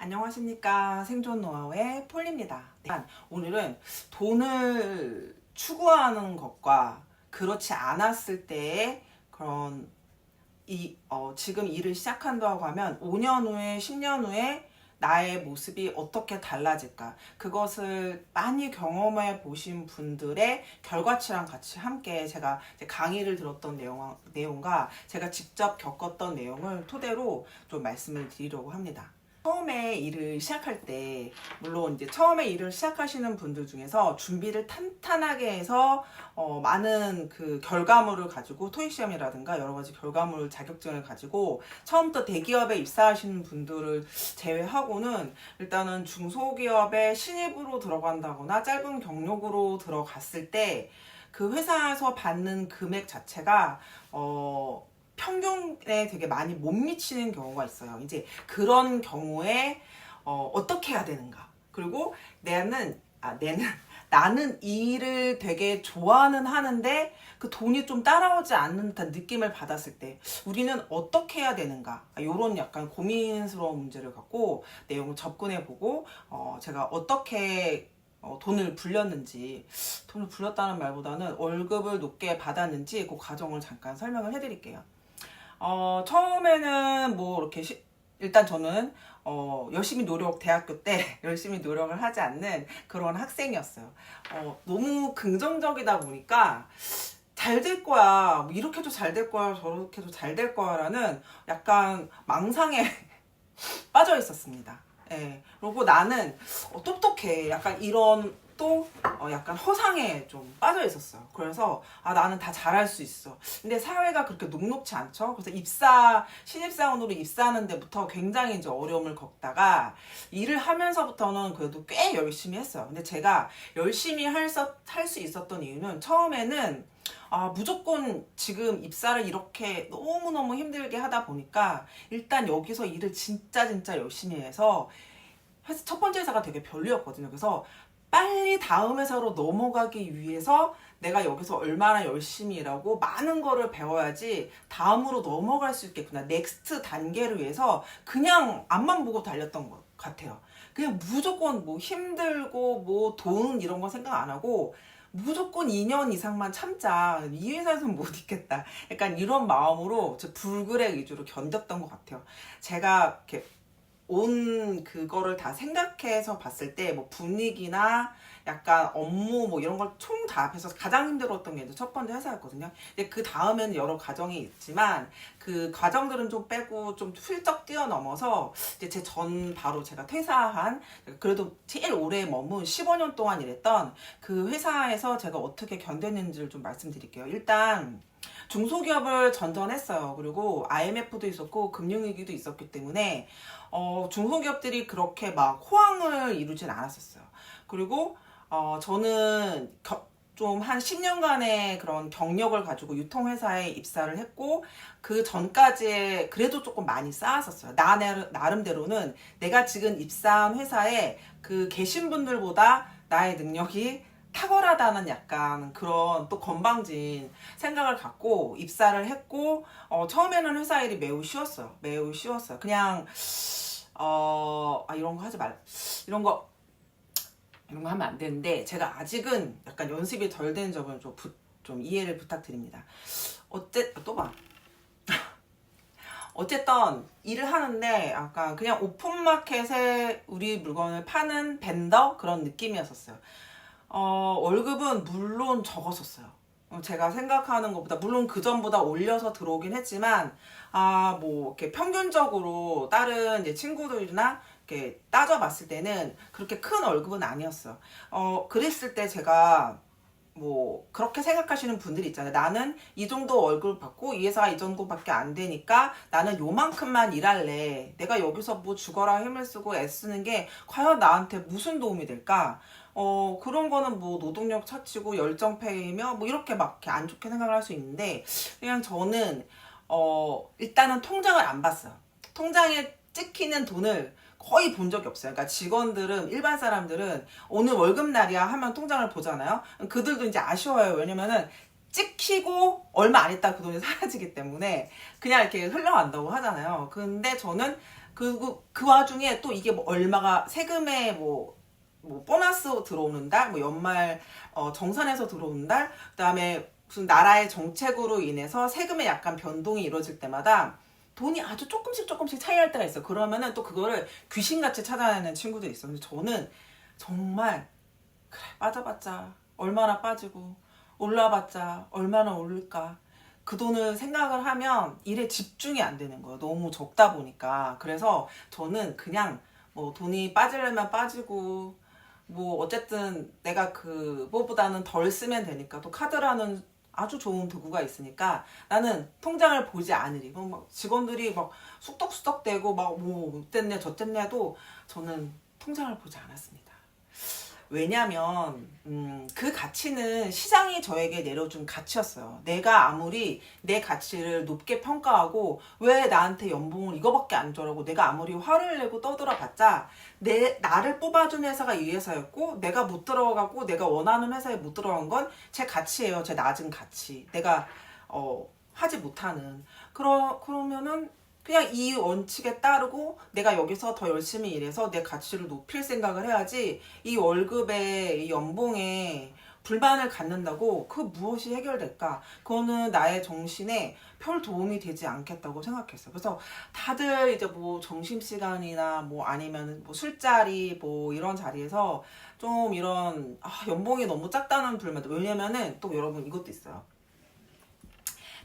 안녕하십니까. 생존 노하우의 폴리입니다. 오늘은 돈을 추구하는 것과 그렇지 않았을 때의 그런 지금 일을 시작한다고 하면 5년 후에 10년 후에 나의 모습이 어떻게 달라질까, 그것을 많이 경험해 보신 분들의 결과치랑 같이 함께 제가 이제 강의를 들었던 내용과 제가 직접 겪었던 내용을 토대로 좀 말씀을 드리려고 합니다. 처음에 일을 시작할 때, 물론 이제 처음에 일을 시작하시는 분들 중에서 준비를 탄탄하게 해서 많은 그 결과물을 가지고, 토익 시험이라든가 여러 가지 결과물 자격증을 가지고 처음부터 대기업에 입사하시는 분들을 제외하고는 일단은 중소기업에 신입으로 들어간다거나 짧은 경력으로 들어갔을 때 그 회사에서 받는 금액 자체가 평균에 되게 많이 못 미치는 경우가 있어요. 이제 그런 경우에 어떻게 해야 되는가? 그리고 나는 이 일을 되게 좋아는 하는데 그 돈이 좀 따라오지 않는 듯한 느낌을 받았을 때 우리는 어떻게 해야 되는가? 이런 약간 고민스러운 문제를 갖고 내용을 접근해보고 제가 어떻게 돈을 불렸는지, 돈을 불렸다는 말보다는 월급을 높게 받았는지 그 과정을 잠깐 설명을 해드릴게요. 처음에는 뭐 이렇게 일단 저는 열심히 대학교 때 열심히 노력을 하지 않는 그런 학생이었어요. 너무 긍정적이다 보니까 잘 될 거야, 뭐 이렇게도 잘 될 거야, 저렇게도 잘 될 거야라는 약간 망상에 빠져 있었습니다. 예. 그리고 나는 똑똑해, 약간 이런 약간 허상에 좀 빠져 있었어요. 그래서 나는 다 잘할 수 있어. 근데 사회가 그렇게 녹록치 않죠. 그래서 신입사원으로 입사하는 데부터 굉장히 이제 어려움을 겪다가 일을 하면서부터는 그래도 꽤 열심히 했어요. 근데 제가 열심히 할 수 있었던 이유는, 처음에는 무조건 지금 입사를 이렇게 너무너무 힘들게 하다 보니까 일단 여기서 일을 진짜 열심히 해서 첫 번째 회사가 되게 별로였거든요. 그래서 빨리 다음 회사로 넘어가기 위해서 내가 여기서 얼마나 열심히 일하고 많은 거를 배워야지 다음으로 넘어갈 수 있겠구나, 넥스트 단계를 위해서 그냥 앞만 보고 달렸던 것 같아요. 그냥 무조건 뭐 힘들고 뭐 돈 이런 거 생각 안 하고 무조건 2년 이상만 참자, 이 회사에서는 못 있겠다, 약간 이런 마음으로 불그레 위주로 견뎠던 것 같아요. 제가 이렇게 그거를 다 생각해서 봤을 때 뭐 분위기나 약간 업무 뭐 이런 걸 총 다 합해서 가장 힘들었던 게 이제 첫 번째 회사였거든요. 근데 그 다음에는 여러 과정이 있지만 그 과정들은 좀 빼고 좀 훌쩍 뛰어넘어서 이제 바로 제가 퇴사한, 그래도 제일 오래 머문 15년 동안 일했던 그 회사에서 제가 어떻게 견뎠는지를 좀 말씀드릴게요. 일단 중소기업을 전전했어요. 그리고 IMF도 있었고 금융위기도 있었기 때문에 중소기업들이 그렇게 막 호황을 이루진 않았었어요. 그리고 저는 좀 한 10년간의 그런 경력을 가지고 유통회사에 입사를 했고, 그 전까지에 그래도 조금 많이 쌓았었어요. 나름대로는 내가 지금 입사한 회사에 그 계신 분들보다 나의 능력이 탁월하다는 약간 그런 또 건방진 생각을 갖고 입사를 했고, 처음에는 회사 일이 매우 쉬웠어요. 그냥 이런 거 하지 말, 이런 거 하면 안 되는데, 제가 아직은 약간 연습이 덜 된 점을 좀 이해를 부탁드립니다. 어쨌든 일을 하는데 약간 그냥 오픈마켓에 우리 물건을 파는 벤더 그런 느낌이었었어요. 월급은 물론 적었었어요. 제가 생각하는 것보다, 물론 그 전보다 올려서 들어오긴 했지만, 뭐, 이렇게 평균적으로 다른 이제 친구들이나 이렇게 따져봤을 때는 그렇게 큰 월급은 아니었어요. 그랬을 때 제가 뭐, 그렇게 생각하시는 분들이 있잖아요. 나는 이 정도 월급을 받고 이 회사가 이 정도밖에 안 되니까 나는 요만큼만 일할래. 내가 여기서 뭐 죽어라 힘을 쓰고 애쓰는 게 과연 나한테 무슨 도움이 될까? 그런 거는 뭐 노동력 차치고 열정페이며 뭐 이렇게 막 안 좋게 생각을 할 수 있는데, 그냥 저는 일단은 통장을 안 봤어요. 통장에 찍히는 돈을 거의 본 적이 없어요. 그러니까 일반 사람들은 오늘 월급날이야 하면 통장을 보잖아요. 그들도 이제 아쉬워요. 왜냐면은 찍히고 얼마 안 있다 그 돈이 사라지기 때문에 그냥 이렇게 흘러간다고 하잖아요. 근데 저는 그 와중에 또 이게 뭐 얼마가 세금에 뭐 보너스 들어오는 달, 뭐 연말 정산해서 들어오는 달, 그다음에 무슨 나라의 정책으로 인해서 세금에 약간 변동이 이루어질 때마다 돈이 아주 조금씩 차이할 때가 있어요. 그러면은 또 그거를 귀신같이 찾아내는 친구들이 있어요. 근데 저는 정말 그래 빠져봤자 얼마나 빠지고 올라봤자 얼마나 오를까 그 돈을 생각을 하면 일에 집중이 안 되는 거예요. 너무 적다 보니까. 그래서 저는 그냥 뭐 돈이 빠지려면 빠지고 뭐 어쨌든 내가 그거보다는 덜 쓰면 되니까 또 카드라는 아주 좋은 도구가 있으니까 나는 통장을 보지 않으리. 막 직원들이 막 쑥덕쑥덕대고 막 뭐 어땠네 저땠네도 저는 통장을 보지 않았습니다. 왜냐면 그 가치는 시장이 저에게 내려준 가치였어요. 내가 아무리 내 가치를 높게 평가하고 왜 나한테 연봉을 이거밖에 안 줘라고 내가 아무리 화를 내고 떠들어봤자 나를 뽑아준 회사가 이 회사였고 내가 못 들어가고 내가 원하는 회사에 못 들어간 건 제 가치예요. 제 낮은 가치. 내가 하지 못하는 그러면은 그냥 이 원칙에 따르고 내가 여기서 더 열심히 일해서 내 가치를 높일 생각을 해야지 이 월급에 이 연봉에 불만을 갖는다고 그 무엇이 해결될까? 그거는 나의 정신에 별 도움이 되지 않겠다고 생각했어요. 그래서 다들 이제 뭐 점심시간이나 뭐 아니면 뭐 술자리 뭐 이런 자리에서 좀 이런 연봉이 너무 작다는 불만. 왜냐면은 또 여러분 이것도 있어요.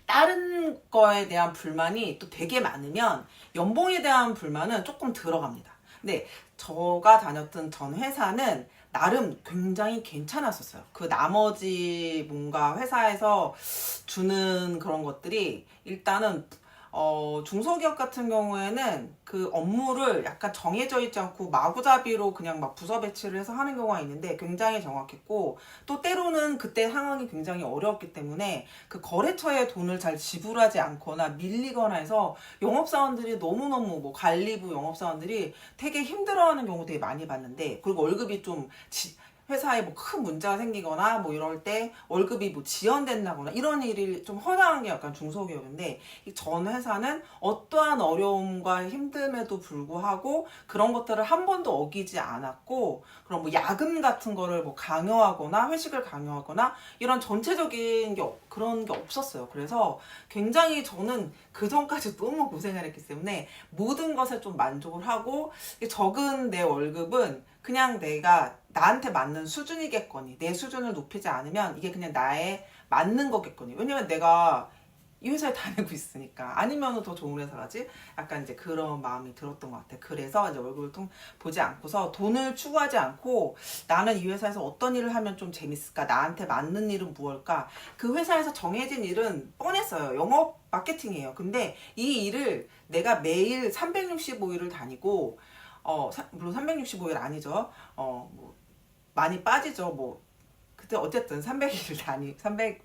다른 거에 대한 불만이 또 되게 많으면 연봉에 대한 불만은 조금 들어갑니다. 근데 제가 다녔던 전 회사는 나름 굉장히 괜찮았었어요. 그 나머지 뭔가 회사에서 주는 그런 것들이 일단은 중소기업 같은 경우에는 그 업무를 약간 정해져 있지 않고 마구잡이로 그냥 막 부서 배치를 해서 하는 경우가 있는데 굉장히 정확했고 또 때로는 그때 상황이 굉장히 어려웠기 때문에 그 거래처에 돈을 잘 지불하지 않거나 밀리거나 해서 영업사원들이 너무너무 뭐 관리부 영업사원들이 되게 힘들어하는 경우 되게 많이 봤는데 그리고 월급이 좀 회사에 뭐 큰 문제가 생기거나 뭐 이럴 때 월급이 뭐 지연된다거나 이런 일이 좀 허다한 게 약간 중소기업인데 이 전 회사는 어떠한 어려움과 힘듦에도 불구하고 그런 것들을 한 번도 어기지 않았고 그런 뭐 야근 같은 거를 뭐 강요하거나 회식을 강요하거나 이런 전체적인 그런 게 없었어요. 그래서 굉장히 저는 그 전까지 너무 고생을 했기 때문에 모든 것에 좀 만족을 하고 적은 내 월급은 그냥 내가 나한테 맞는 수준이겠거니 내 수준을 높이지 않으면 이게 그냥 나에 맞는 거겠거니 왜냐면 내가 이 회사에 다니고 있으니까 아니면 더 좋은 회사 가지 약간 이제 그런 마음이 들었던 것 같아. 그래서 이제 월급을 보지 않고서 돈을 추구하지 않고 나는 이 회사에서 어떤 일을 하면 좀 재밌을까 나한테 맞는 일은 무엇일까 그 회사에서 정해진 일은 뻔했어요. 영업 마케팅이에요. 근데 이 일을 내가 매일 365일을 다니고 물론 365일 아니죠. 뭐 많이 빠지죠. 뭐 그때 어쨌든 300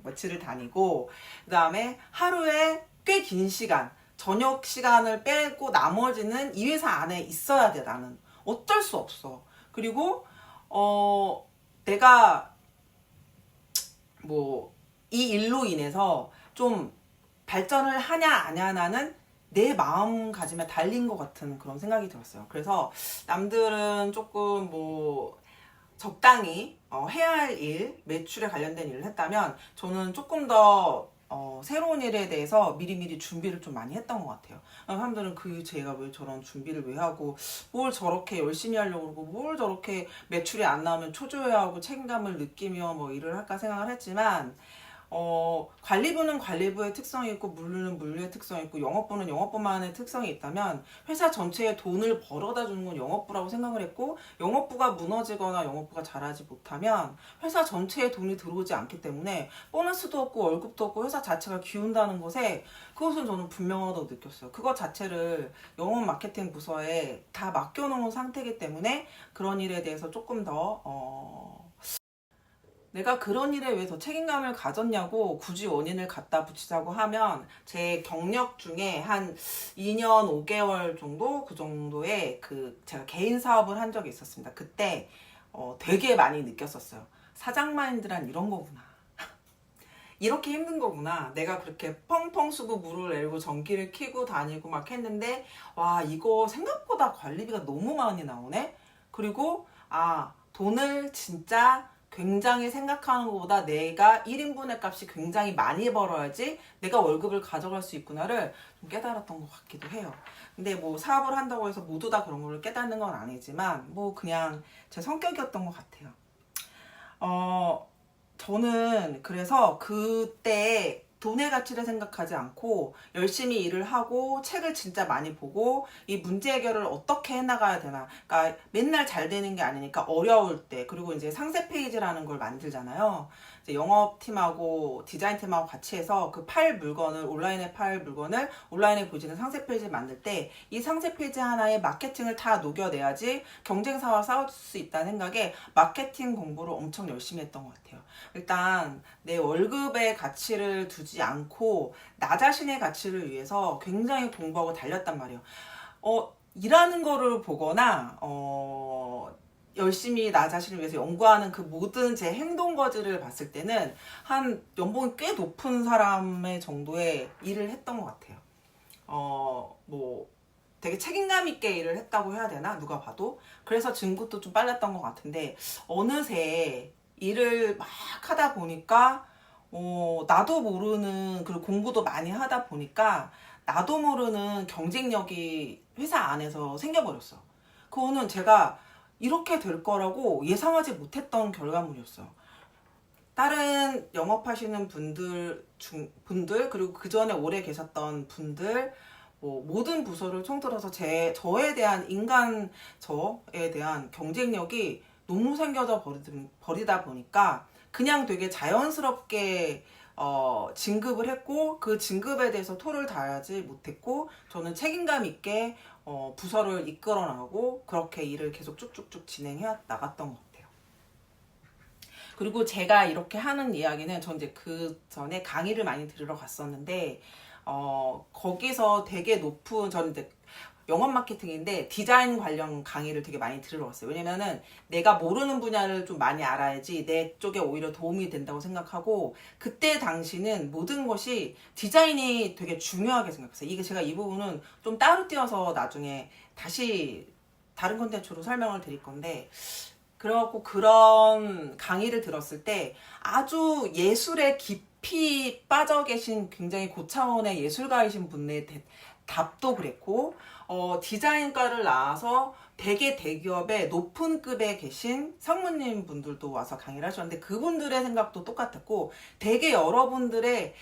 며칠을 다니고 그다음에 하루에 꽤 긴 시간 저녁 시간을 빼고 나머지는 이 회사 안에 있어야 돼. 나는 어쩔 수 없어. 그리고 내가 뭐 이 일로 인해서 좀 발전을 하냐 안 하냐는 내 마음가짐에 달린 것 같은 그런 생각이 들었어요. 그래서 남들은 조금 뭐 적당히 해야 할 일, 매출에 관련된 일을 했다면 저는 조금 더 새로운 일에 대해서 미리미리 준비를 좀 많이 했던 것 같아요. 사람들은 제가 왜 저런 준비를 왜 하고 뭘 저렇게 열심히 하려고 그러고 뭘 저렇게 매출이 안 나오면 초조해하고 책임감을 느끼며 뭐 일을 할까 생각을 했지만 관리부는 관리부의 특성이 있고 물류는 물류의 특성이 있고 영업부는 영업부만의 특성이 있다면 회사 전체에 돈을 벌어다 주는 건 영업부라고 생각을 했고 영업부가 무너지거나 영업부가 잘하지 못하면 회사 전체에 돈이 들어오지 않기 때문에 보너스도 없고 월급도 없고 회사 자체가 기운다는 것에 그것은 저는 분명하다고 느꼈어요. 그것 자체를 영업 마케팅 부서에 다 맡겨놓은 상태이기 때문에 그런 일에 대해서 조금 더 내가 그런 일에 왜 더 책임감을 가졌냐고 굳이 원인을 갖다 붙이자고 하면 제 경력 중에 한 2년 5개월 정도 그 정도의 제가 개인 사업을 한 적이 있었습니다. 그때 되게 많이 느꼈었어요. 사장 마인드란 이런 거구나. 이렇게 힘든 거구나. 내가 그렇게 펑펑 쓰고 물을 내리고 전기를 켜고 다니고 막 했는데, 와, 이거 생각보다 관리비가 너무 많이 나오네? 그리고, 아, 돈을 진짜 굉장히 생각하는 것보다 내가 1인분의 값이 굉장히 많이 벌어야지 내가 월급을 가져갈 수 있구나를 좀 깨달았던 것 같기도 해요. 근데 뭐 사업을 한다고 해서 모두 다 그런 걸 깨닫는 건 아니지만, 뭐 그냥 제 성격이었던 것 같아요. 저는 그래서 그때 돈의 가치를 생각하지 않고 열심히 일을 하고 책을 진짜 많이 보고 이 문제 해결을 어떻게 해나가야 되나. 그러니까 맨날 잘 되는 게 아니니까 어려울 때, 그리고 이제 상세 페이지라는 걸 만들잖아요. 이제 영업팀하고 디자인팀하고 같이 해서 그 팔 물건을, 온라인에 팔 물건을 온라인에 보여지는 상세 페이지를 만들 때 이 상세 페이지 하나에 마케팅을 다 녹여내야지 경쟁사와 싸울 수 있다는 생각에 마케팅 공부를 엄청 열심히 했던 것 같아요. 일단 내 월급의 가치를 두지 않고 나 자신의 가치를 위해서 굉장히 공부하고 달렸단 말이에요. 일하는 거를 보거나 열심히 나 자신을 위해서 연구하는 그 모든 제 행동 거지를 봤을 때는 한 연봉이 꽤 높은 사람의 정도의 일을 했던 것 같아요. 뭐 되게 책임감 있게 일을 했다고 해야 되나? 누가 봐도. 그래서 증구도 좀 빨랐던 것 같은데, 어느새 일을 막 하다 보니까 나도 모르는, 그리고 공부도 많이 하다 보니까 나도 모르는 경쟁력이 회사 안에서 생겨버렸어. 그거는 제가 이렇게 될 거라고 예상하지 못했던 결과물이었어요. 다른 영업하시는 분들 그리고 그 전에 오래 계셨던 분들, 뭐 모든 부서를 통틀어서 저에 대한 저에 대한 경쟁력이 너무 생겨져 버리다 보니까 그냥 되게 자연스럽게 진급을 했고, 그 진급에 대해서 토를 다하지 못했고, 저는 책임감 있게 부서를 이끌어 나가고 그렇게 일을 계속 쭉쭉쭉 진행해 나갔던 것 같아요. 그리고 제가 이렇게 하는 이야기는 전 이제 그 전에 강의를 많이 들으러 갔었는데, 거기서 되게 저는 이제 영업 마케팅인데 디자인 관련 강의를 되게 많이 들으러 갔어요. 왜냐면은 내가 모르는 분야를 좀 많이 알아야지 내 쪽에 오히려 도움이 된다고 생각하고, 그때 당시는 모든 것이 디자인이 되게 중요하게 생각했어요. 이게 제가 이 부분은 좀 따로 띄어서 나중에 다시 다른 콘텐츠로 설명을 드릴 건데, 그래갖고 그런 강의를 들었을 때 아주 예술에 깊이 빠져 계신 굉장히 고차원의 예술가이신 분의 답도 그랬고, 디자인과를 나와서 되게 대기업의 높은 급에 계신 상무님 분들도 와서 강의를 하셨는데 그분들의 생각도 똑같았고, 되게 여러분들이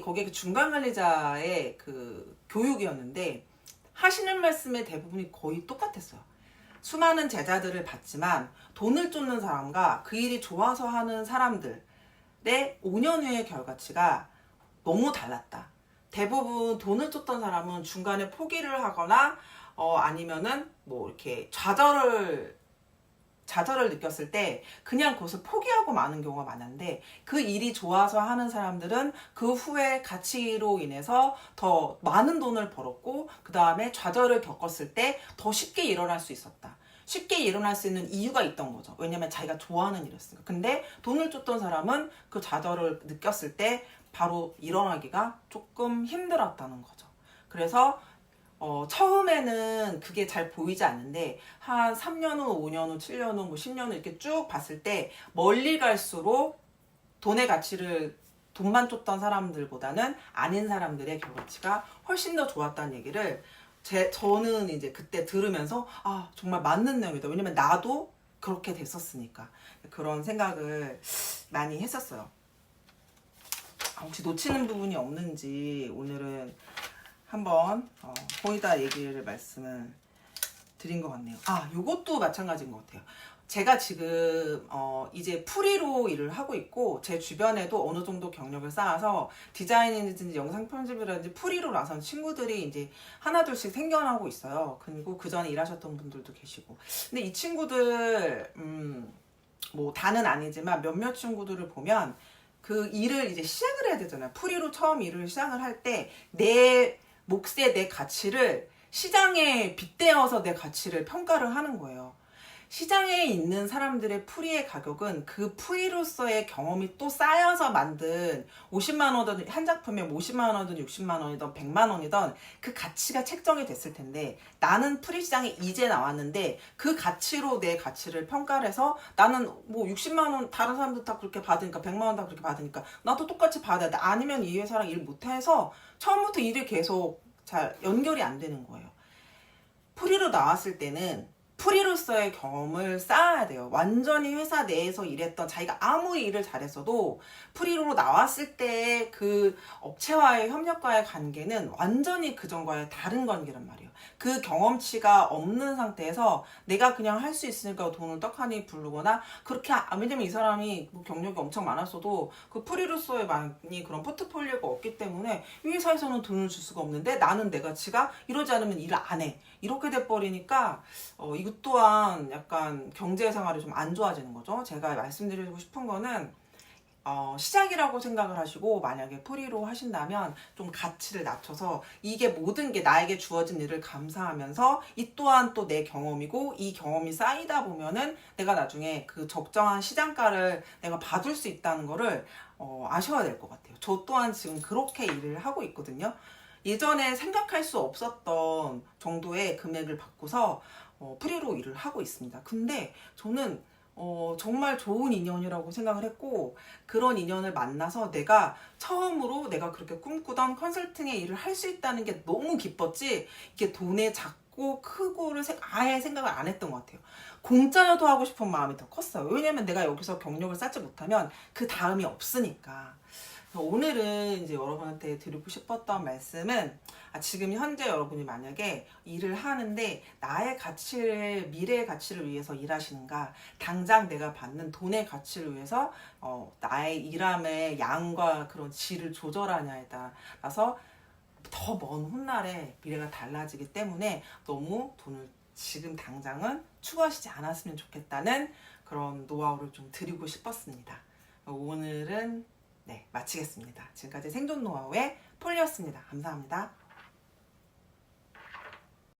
거기에 그 중간 관리자의 그 교육이었는데 하시는 말씀의 대부분이 거의 똑같았어요. 수많은 제자들을 봤지만 돈을 쫓는 사람과 그 일이 좋아서 하는 사람들의 5년 후의 결과치가 너무 달랐다. 대부분 돈을 쫓던 사람은 중간에 포기를 하거나 아니면은 뭐 이렇게 좌절을 느꼈을 때 그냥 그것을 포기하고 마는 경우가 많은데, 그 일이 좋아서 하는 사람들은 그 후에 가치로 인해서 더 많은 돈을 벌었고, 그 다음에 좌절을 겪었을 때 더 쉽게 일어날 수 있었다. 쉽게 일어날 수 있는 이유가 있던 거죠. 왜냐면 자기가 좋아하는 일이었으니까. 근데 돈을 쫓던 사람은 그 좌절을 느꼈을 때 바로 일어나기가 조금 힘들었다는 거죠. 그래서 처음에는 그게 잘 보이지 않는데 한 3년 후, 5년 후, 7년 후, 뭐 10년 후 이렇게 쭉 봤을 때 멀리 갈수록 돈만 쫓던 사람들보다는 아닌 사람들의 결과치가 훨씬 더 좋았다는 얘기를 저는 이제 그때 들으면서 정말 맞는 내용이다. 왜냐면 나도 그렇게 됐었으니까. 그런 생각을 많이 했었어요. 혹시 놓치는 부분이 없는지 오늘은 한번 거의다 얘기를 말씀을 드린 것 같네요. 요것도 마찬가지인 것 같아요. 제가 지금 이제 프리로 일을 하고 있고, 제 주변에도 어느 정도 경력을 쌓아서 디자인이든지 영상 편집이라든지 프리로 나선 친구들이 이제 하나둘씩 생겨나고 있어요. 그리고 그 전에 일하셨던 분들도 계시고. 근데 이 친구들 뭐 다는 아니지만 몇몇 친구들을 보면 그 일을 이제 시작을 해야 되잖아요. 프리로 처음 일을 시작을 할 때 내 몫의 내 가치를 시장에 빗대어서 내 가치를 평가를 하는 거예요. 시장에 있는 사람들의 프리의 가격은 그 프리로서의 경험이 또 쌓여서 만든 50만 원이든 한 작품에 50만 원이든 60만 원이든 100만 원이든 그 가치가 책정이 됐을 텐데 나는 프리 시장에 이제 나왔는데 그 가치로 내 가치를 평가를 해서 나는 뭐 60만 원 다른 사람들 다 그렇게 받으니까 100만 원 다 그렇게 받으니까 나도 똑같이 받아야 돼. 아니면 이 회사랑 일 못해서 처음부터 일이 계속 잘 연결이 안 되는 거예요. 프리로 나왔을 때는 프리로서의 경험을 쌓아야 돼요. 완전히 회사 내에서 일했던 자기가 아무리 일을 잘했어도 프리로 나왔을 때 그 업체와의 협력과의 관계는 완전히 그전과의 다른 관계란 말이에요. 그 경험치가 없는 상태에서 내가 그냥 할 수 있으니까 돈을 떡하니 부르거나 그렇게 왜냐면 이 사람이 뭐 경력이 엄청 많았어도 그 프리로서의 많이 그런 포트폴리오가 없기 때문에 이 회사에서는 돈을 줄 수가 없는데 나는 내 가치가 이러지 않으면 일을 안 해. 이렇게 돼버리니까 이것 또한 약간 경제 생활이 좀 안 좋아지는 거죠. 제가 말씀드리고 싶은 거는 시작이라고 생각을 하시고 만약에 프리로 하신다면 좀 가치를 낮춰서 이게 모든 게 나에게 주어진 일을 감사하면서 이 또한 또 내 경험이고 이 경험이 쌓이다 보면은 내가 나중에 그 적정한 시장가를 내가 받을 수 있다는 거를 아셔야 될 것 같아요. 저 또한 지금 그렇게 일을 하고 있거든요. 예전에 생각할 수 없었던 정도의 금액을 받고서 프리로 일을 하고 있습니다. 근데 저는 정말 좋은 인연이라고 생각을 했고 그런 인연을 만나서 내가 처음으로 내가 그렇게 꿈꾸던 컨설팅의 일을 할 수 있다는 게 너무 기뻤지 이게 돈의 작고 크고를 아예 생각을 안 했던 것 같아요. 공짜여도 하고 싶은 마음이 더 컸어요. 왜냐면 내가 여기서 경력을 쌓지 못하면 그 다음이 없으니까. 오늘은 이제 여러분한테 드리고 싶었던 말씀은 지금 현재 여러분이 만약에 일을 하는데 나의 가치를 미래의 가치를 위해서 일하시는가 당장 내가 받는 돈의 가치를 위해서 나의 일함의 양과 그런 질을 조절하냐에 따라서 더 먼 훗날에 미래가 달라지기 때문에 너무 돈을 지금 당장은 추구하시지 않았으면 좋겠다는 그런 노하우를 좀 드리고 싶었습니다. 오늘은 마치겠습니다. 지금까지 생존 노하우의 폴리였습니다. 감사합니다.